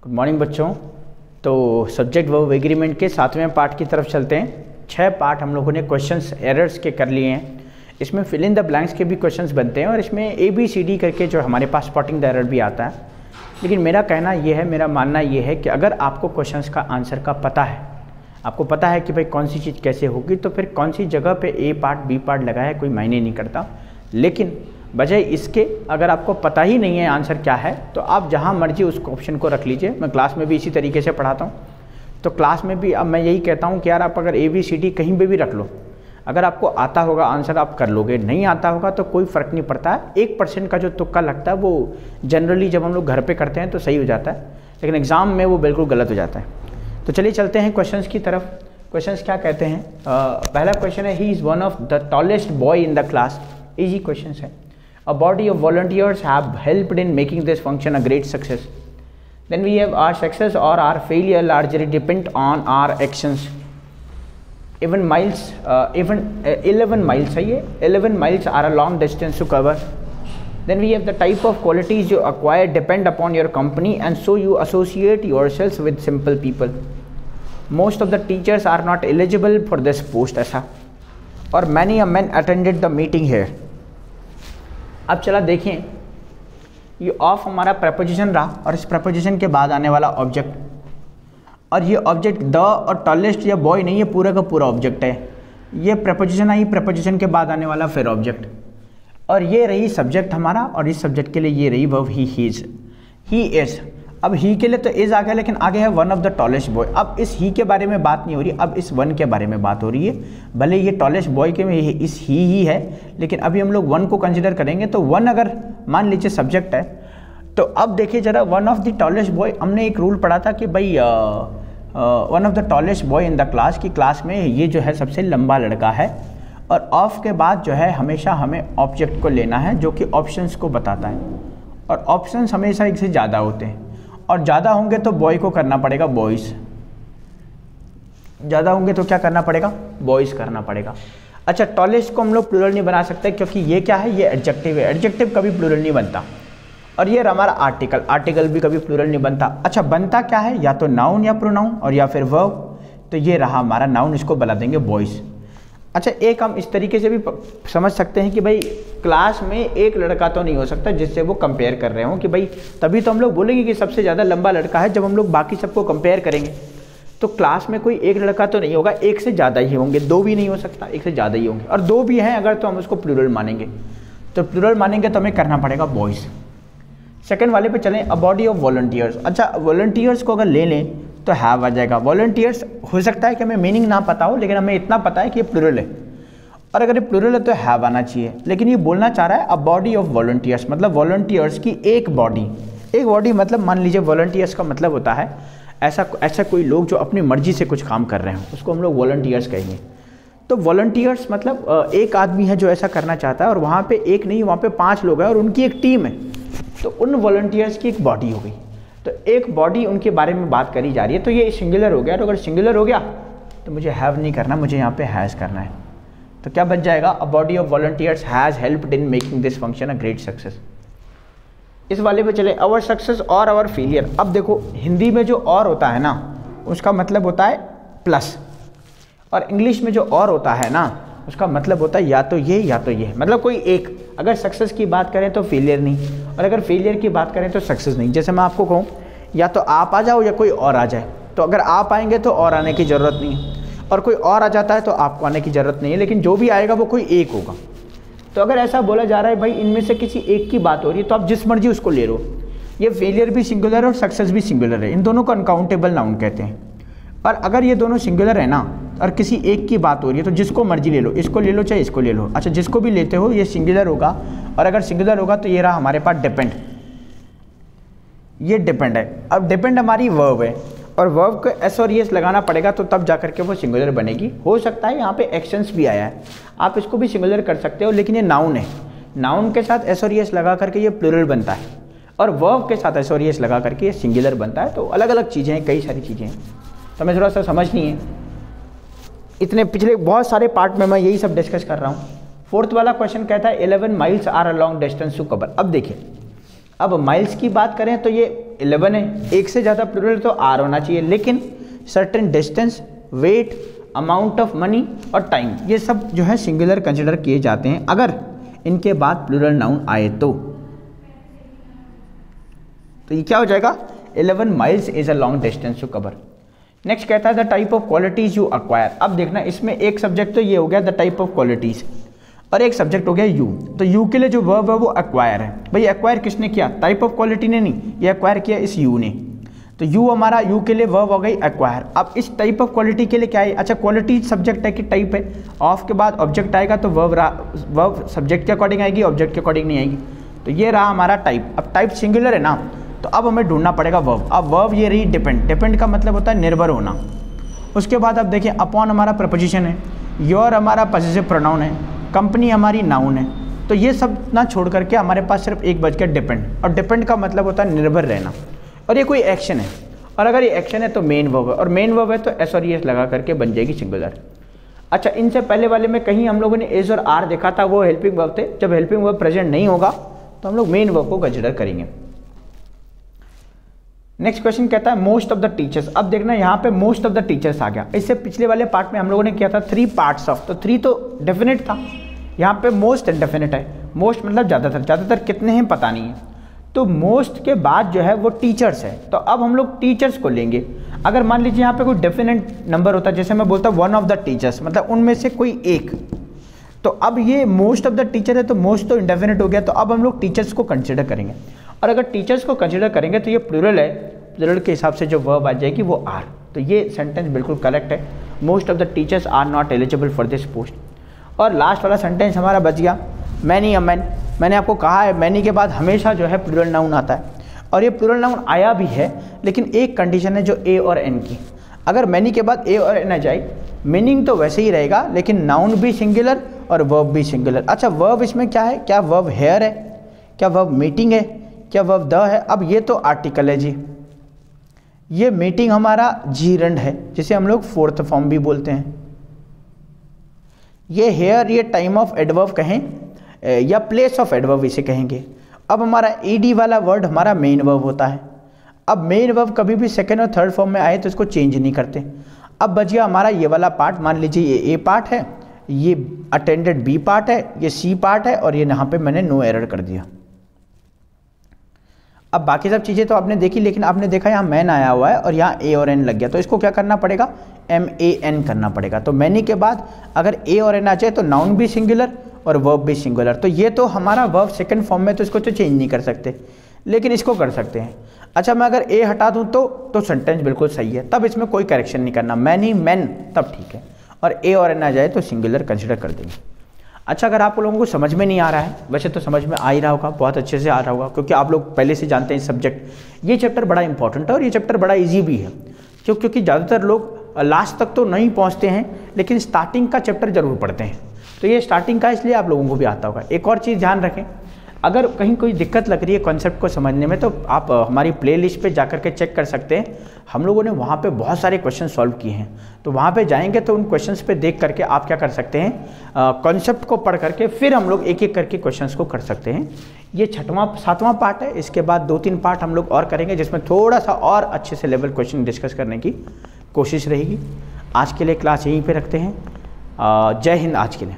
Good morning बच्चों। तो subject verb agreement के 7वें पार्ट की तरफ चलते हैं। 6 पार्ट हम लोगों ने क्वेश्चंस एरर्स के कर लिए हैं। इसमें फिल इन द ब्लैंक्स के भी क्वेश्चंस बनते हैं और इसमें ABCD करके जो हमारे पास स्पॉटिंग द एरर भी आता है। लेकिन मेरा कहना ये है, मेरा मानना ये है कि अगर आपको क्वेश्चंस का आंसर का पता है, आपको पता है कि भाई कौन सी चीज़ कैसे होगी, तो फिर कौन सी जगह पे A पार्ट B पार्ट लगाए कोई मायने नहीं करता। लेकिन बजाय इसके अगर आपको पता ही नहीं है आंसर क्या है, तो आप जहाँ मर्जी उस ऑप्शन को रख लीजिए। मैं क्लास में भी इसी तरीके से पढ़ाता हूँ। तो क्लास में भी अब मैं यही कहता हूँ कि यार आप अगर ABCD कहीं पे भी रख लो, अगर आपको आता होगा आंसर आप कर लोगे, नहीं आता होगा तो कोई फ़र्क नहीं पड़ता है। 1% का जो तुक्का लगता है वो जनरली जब हम लोग घर पे करते हैं तो सही हो जाता है, लेकिन एग्ज़ाम में वो बिल्कुल गलत हो जाता है। तो चलिए चलते हैं क्वेश्चंस की तरफ। क्वेश्चंस क्या कहते हैं? पहला क्वेश्चन है, he is one of the tallest boy in the class. Easy question है। A body of volunteers have helped in making this function a great success. Then we have our success or our failure largely depend on our actions. 11 miles है ये, 11 miles are a long distance to cover. Then we have the type of qualities you acquire depend upon your company and so you associate yourselves with simple people. Most of the teachers are not eligible for this post ऐसा, और many a men attended the meeting here. अब चला देखें, ये of हमारा preposition रहा और इस प्रपोजिशन के बाद आने वाला ऑब्जेक्ट, और ये ऑब्जेक्ट द और टॉलेस्ट या बॉय नहीं, ये पूरा का पूरा ऑब्जेक्ट है। ये प्रपोजिशन आई, प्रपोजिशन के बाद आने वाला फिर ऑब्जेक्ट, और ये रही सब्जेक्ट हमारा, और इस सब्जेक्ट के लिए ये रही वर्ब ही इज़। अब ही के लिए तो इज़ आ गया, लेकिन आगे है one of the tallest boy. अब इस ही के बारे में बात नहीं हो रही, अब इस वन के बारे में बात हो रही है। भले ये टॉलेस्ट बॉय के में इस ही है, लेकिन अभी हम लोग वन को कंसिडर करेंगे। तो वन अगर मान लीजिए सब्जेक्ट है, तो अब देखिए ज़रा, one of the tallest boy, हमने एक रूल पढ़ा था कि भाई one of the tallest boy in the class की क्लास में ये जो है सबसे लंबा लड़का है, और ऑफ के बाद जो है हमेशा हमें ऑब्जेक्ट को लेना है जो कि ऑप्शंस को बताता है, और ऑप्शंस हमेशा एक से ज़्यादा होते हैं, और ज़्यादा होंगे तो बॉय को करना पड़ेगा बॉयज़, ज़्यादा होंगे तो क्या करना पड़ेगा? बॉयज़ करना पड़ेगा। अच्छा, टॉलेस्ट को हम लोग प्लूरल नहीं बना सकते क्योंकि ये क्या है? ये एडजेक्टिव है, एडजेक्टिव कभी प्लूरल नहीं बनता। और ये हमारा आर्टिकल, आर्टिकल भी कभी प्लूरल नहीं बनता। अच्छा, बनता क्या है? या तो नाउन या प्रोनाउन, और या फिर वर्ब। तो ये रहा हमारा नाउन, इसको बना देंगे बॉयज़। अच्छा, एक हम इस तरीके से भी समझ सकते हैं कि भाई क्लास में एक लड़का तो नहीं हो सकता जिससे वो कंपेयर कर रहे हो, कि भाई तभी तो हम लोग बोलेंगे कि सबसे ज़्यादा लंबा लड़का है, जब हम लोग बाकी सबको कंपेयर करेंगे। तो क्लास में कोई एक लड़का तो नहीं होगा, एक से ज़्यादा ही होंगे, दो भी नहीं हो सकता, एक से ज़्यादा ही होंगे, और दो भी हैं अगर तो हम उसको प्लूरल मानेंगे। तो प्लूरल मानेंगे तो हमें करना पड़ेगा बॉयज़। सेकेंड वाले पे चलें, अ बॉडी ऑफ वॉलंटियर्स। अच्छा, वॉलंटियर्स को अगर ले लें तो हैव आ जाएगा। वॉलंटियर्स हो सकता है कि हमें मीनिंग ना पता हो, लेकिन हमें इतना पता है कि ये प्लूरल है, और अगर ये प्लूरल है तो हैव आना चाहिए। लेकिन ये बोलना चाह रहा है अ बॉडी ऑफ वॉलंटियर्स, मतलब वॉलंटियर्स की एक बॉडी। एक बॉडी मतलब मान लीजिए वॉलंटियर्स का मतलब होता है ऐसा कोई लोग जो अपनी मर्जी से कुछ काम कर रहे हो, उसको हम लोग वॉलंटियर्स कहेंगे। तो वॉलंटियर्स मतलब एक आदमी है जो ऐसा करना चाहता है, और वहाँ पे एक नहीं, वहाँ पे 5 लोग हैं और उनकी एक टीम है, तो उन वॉलंटियर्स की एक बॉडी हो गई। तो एक बॉडी, उनके बारे में बात करी जा रही है, तो ये सिंगुलर हो गया। तो अगर सिंगुलर हो गया तो मुझे हैव नहीं करना, मुझे यहाँ पे हैज़ करना है। तो क्या बच जाएगा? A body of volunteers has helped in making this function a great success. इस वाले पे चले, आवर सक्सेस और आवर फेलियर। अब देखो, हिंदी में जो और होता है ना, उसका मतलब होता है प्लस, और इंग्लिश में जो और होता है ना, उसका मतलब होता है या तो ये या तो ये, मतलब कोई एक। अगर सक्सेस की बात करें तो फेलियर नहीं, और अगर फेलियर की बात करें तो सक्सेस नहीं। जैसे मैं आपको कहूँ या तो आप आ जाओ या कोई और आ जाए, तो अगर आप आएंगे तो और आने की ज़रूरत नहीं है, और कोई और आ जाता है तो आपको आने की ज़रूरत नहीं है, लेकिन जो भी आएगा वो कोई एक होगा। तो अगर ऐसा बोला जा रहा है भाई इनमें से किसी एक की बात हो रही है, तो आप जिस मर्जी उसको ले लो। ये फेलियर भी सिंगुलर है और सक्सेस भी सिंगुलर है, इन दोनों को अनकाउंटेबल नाउन कहते हैं। और अगर ये दोनों सिंगुलर है ना, और किसी एक की बात हो रही है, तो जिसको मर्जी ले लो, इसको ले लो चाहे इसको ले लो। अच्छा, जिसको भी लेते हो ये सिंगुलर होगा, और अगर सिंगुलर होगा तो ये रहा हमारे पास डिपेंड। ये डिपेंड है। अब डिपेंड हमारी वर्ब है, और वर्ब को एस और एस लगाना पड़ेगा, तो तब जा करके वो सिंगुलर बनेगी। हो सकता है यहाँ पे एक्शंस भी आया है, आप इसको भी सिंगुलर कर सकते हो, लेकिन ये नाउन है। नाउन के साथ एस और एस लगा करके ये प्लूरल बनता है, और वर्ब के साथ एस और एस लगा करके ये सिंगुलर बनता है। तो अलग अलग चीज़ें हैं, कई सारी चीज़ें हैं, तो हमें थोड़ा सा समझनी है। इतने पिछले बहुत सारे पार्ट में मैं यही सब डिस्कस कर रहा हूँ। फोर्थ वाला क्वेश्चन कहता है 11 miles are a long distance to cover. अब देखिए, अब माइल्स की बात करें तो ये 11 है, एक से ज़्यादा प्लूरल तो आर होना चाहिए, लेकिन certain distance, weight, amount of money और टाइम, ये सब जो है सिंगुलर कंसिडर किए जाते हैं अगर इनके बाद प्लूरल नाउन आए तो ये क्या हो जाएगा, 11 miles is a long distance to cover. Next कहता है the type of qualities you acquire. अब देखना इसमें एक सब्जेक्ट तो ये हो गया द टाइप ऑफ क्वालिटीज, और एक सब्जेक्ट हो गया यू। तो यू के लिए जो वर्ब है वो एक्वायर है। भाई एक्वायर किसने किया, टाइप ऑफ क्वालिटी ने नहीं, ये एक्वायर किया इस यू ने। तो यू हमारा, यू के लिए वर्ब हो गई एक्वायर। अब इस टाइप ऑफ क्वालिटी के लिए क्या है, अच्छा क्वालिटी सब्जेक्ट है कि टाइप है, ऑफ के बाद ऑब्जेक्ट आएगा तो वर्ब सब्जेक्ट के अकॉर्डिंग आएगी, ऑब्जेक्ट के अकॉर्डिंग नहीं आएगी। तो ये रहा हमारा टाइप। अब टाइप सिंगुलर है ना, तो अब हमें ढूंढना पड़ेगा वर्ब। अब वर्ब ये रही डिपेंड, डिपेंड का मतलब होता है निर्भर होना। उसके बाद अब देखिए अपॉन हमारा प्रपोजिशन है, योर हमारा पॉसेसिव प्रोनाउन है, कंपनी हमारी नाउन है। तो ये सब ना छोड़ करके हमारे पास सिर्फ एक बच गया डिपेंड, और डिपेंड का मतलब होता है निर्भर रहना, और ये कोई एक्शन है, और अगर ये एक्शन है तो मेन वर्ब है, और मेन वर्ब है तो एस और एस लगा करके बन जाएगी सिंगुलर। अच्छा इनसे पहले वाले में कहीं हम लोगों ने एज और आर देखा था, वो हेल्पिंग वर्ब थे। जब हेल्पिंग वर्ब प्रेजेंट नहीं होगा तो हम लोग मेन वर्ब को कंसिडर करेंगे। नेक्स्ट क्वेश्चन कहता है मोस्ट ऑफ द टीचर्स। अब देखना यहाँ पे मोस्ट ऑफ द टीचर्स आ गया। इससे पिछले वाले पार्ट में हम लोगों ने किया था 3 पार्ट्स ऑफ, तो 3 तो डेफिनेट था, यहाँ पे मोस्ट इंडेफिनिट है। मोस्ट मतलब ज़्यादातर, ज़्यादातर कितने हैं पता नहीं है। तो मोस्ट के बाद जो है वो टीचर्स है, तो अब हम लोग टीचर्स को लेंगे। अगर मान लीजिए यहाँ पे कोई डेफिनेट नंबर होता है, जैसे मैं बोलता हूँ वन ऑफ द टीचर्स, मतलब उनमें से कोई एक, तो अब ये मोस्ट ऑफ द टीचर है तो मोस्ट तो इंडेफिनिट हो गया, तो अब हम लोग टीचर्स को कंसिडर करेंगे। और अगर टीचर्स को कंसिडर करेंगे तो ये प्लूरल है, प्लूरल के हिसाब से जो वर्ब आ जाएगी वो आर। तो ये सेंटेंस बिल्कुल करेक्ट है, most of the teachers are not eligible for this post. और लास्ट वाला सेंटेंस हमारा बच गया मैनी अ मैन। मैंने आपको कहा है मैनी के बाद हमेशा जो है प्लूरल नाउन आता है, और ये प्लूरल नाउन आया भी है, लेकिन एक कंडीशन है जो ए और एन की। अगर मैनी के बाद ए और एन आ जाए, मीनिंग तो वैसे ही रहेगा, लेकिन नाउन भी सिंगुलर और वर्ब भी सिंगुलर। अच्छा वर्ब इसमें क्या है, क्या वर्ब हेयर है, क्या वर्ब मीटिंग है, क्या वर्ब द है। अब ये तो आर्टिकल है जी, ये मीटिंग हमारा जीरंड है, जिसे हम लोग फोर्थ फॉर्म भी बोलते हैं। ये हेयर, ये टाइम ऑफ एडवर्ब कहें या प्लेस ऑफ एडवर्ब इसे कहेंगे। अब हमारा ईडी वाला वर्ड हमारा मेन वर्ब होता है। अब मेन वर्ब कभी भी सेकंड और थर्ड फॉर्म में आए तो इसको चेंज नहीं करते। अब बच गया हमारा ये वाला पार्ट, मान लीजिए ये ए पार्ट है, ये अटेंडेड बी पार्ट है, ये सी पार्ट है, और ये यहाँ पे मैंने नो एरर कर दिया। अब बाकी सब चीज़ें तो आपने देखी, लेकिन आपने देखा यहाँ मैन आया हुआ है और यहाँ ए और एन लग गया, तो इसको क्या करना पड़ेगा, MAN करना पड़ेगा। तो मैनी के बाद अगर ए और एन आ जाए तो नाउन भी सिंगुलर और वर्ब भी सिंगुलर। तो ये तो हमारा वर्ब सेकंड फॉर्म में, तो इसको तो चेंज नहीं कर सकते, लेकिन इसको कर सकते हैं। अच्छा मैं अगर ए हटा दूँ तो सेंटेंस बिल्कुल सही है, तब इसमें कोई करेक्शन नहीं करना, मैनी मैन तब ठीक है, और ए और एन आ जाए तो सिंगुलर कंसिडर कर देंगे। अच्छा अगर आप लोगों को समझ में नहीं आ रहा है, वैसे तो समझ में आ ही रहा होगा, बहुत अच्छे से आ रहा होगा, क्योंकि आप लोग पहले से जानते हैं इस सब्जेक्ट। ये चैप्टर बड़ा इंपॉर्टेंट है और ये चैप्टर बड़ा इजी भी है, क्योंकि ज़्यादातर लोग लास्ट तक तो नहीं पहुंचते हैं, लेकिन स्टार्टिंग का चैप्टर जरूर पढ़ते हैं। तो ये स्टार्टिंग का इसलिए आप लोगों को भी आता होगा। एक और चीज़ ध्यान रखें, अगर कहीं कोई दिक्कत लग रही है कॉन्सेप्ट को समझने में, तो आप हमारी प्लेलिस्ट पे जाकर के चेक कर सकते हैं। हम लोगों ने वहाँ पे बहुत सारे क्वेश्चन सॉल्व किए हैं, तो वहाँ पे जाएंगे तो उन क्वेश्चंस पे देख करके आप क्या कर सकते हैं, कॉन्सेप्ट को पढ़ करके फिर हम लोग एक एक करके क्वेश्चंस को कर सकते हैं। ये 7वां पार्ट है, इसके बाद 2-3 पार्ट हम लोग और करेंगे, जिसमें थोड़ा सा और अच्छे से लेवल क्वेश्चन डिस्कस करने की कोशिश रहेगी। आज के लिए क्लास यहीं पर रखते हैं। जय हिंद आज के लिए।